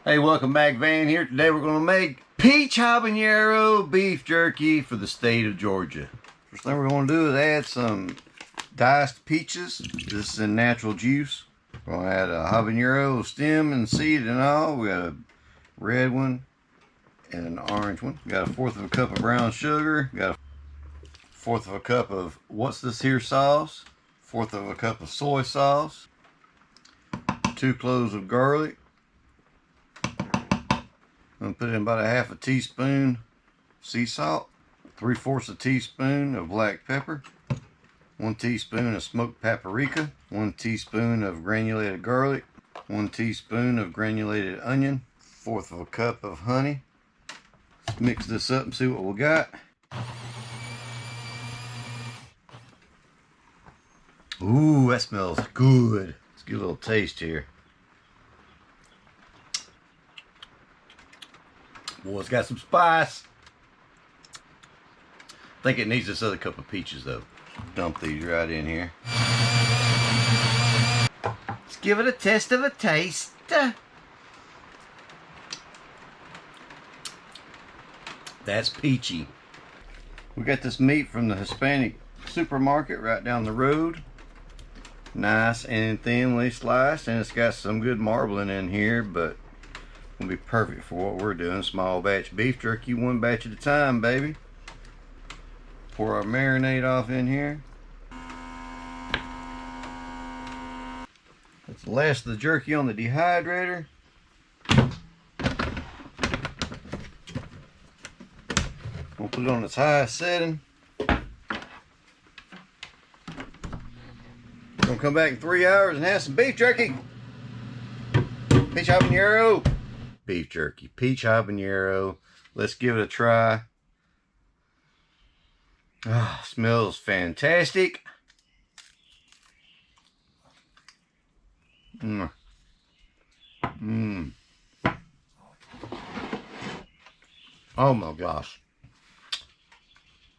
Hey, welcome back, Van here. Today we're going to make peach habanero beef jerky for the state of Georgia. First thing we're going to do is add some diced peaches. This is in natural juice. We're going to add a habanero stem and seed and all. We got a red one and an orange one. We got a 1/4 of a cup of brown sugar. We got a 1/4 of a cup of what's this here sauce. 1/4 of a cup of soy sauce. 2 cloves of garlic. I'm going to put in about a 1/2 teaspoon sea salt, 3/4 teaspoon of black pepper, 1 teaspoon of smoked paprika, 1 teaspoon of granulated garlic, 1 teaspoon of granulated onion, 1/4 of a cup of honey. Let's mix this up and see what we got. Ooh, that smells good. Let's get a little taste here. Boy, it's got some spice. I think it needs this other cup of peaches though. Dump these right in here. Let's give it a test of a taste. That's peachy. We got this meat from the Hispanic supermarket right down the road. Nice and thinly sliced, and it's got some good marbling in here, but will be perfect for what we're doing. Small batch beef jerky, 1 batch at a time, baby. Pour our marinade off in here. That's the last of the jerky on the dehydrator. We'll put it on its highest setting. Gonna come back in 3 hours and have some beef jerky. Peach habanero. Beef jerky, peach habanero. Let's give it a try. Ah, smells fantastic. Oh my gosh.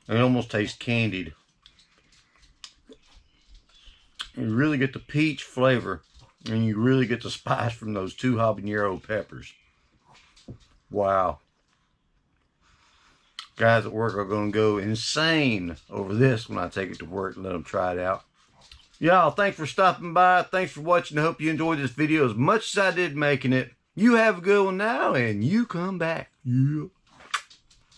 It almost tastes candied. You really get the peach flavor, and you really get the spice from those 2 habanero peppers. Wow. Guys at work are going to go insane over this when I take it to work and let them try it out. Y'all, thanks for stopping by. Thanks for watching. I hope you enjoyed this video as much as I did making it. You have a good one now, and you come back. Yeah.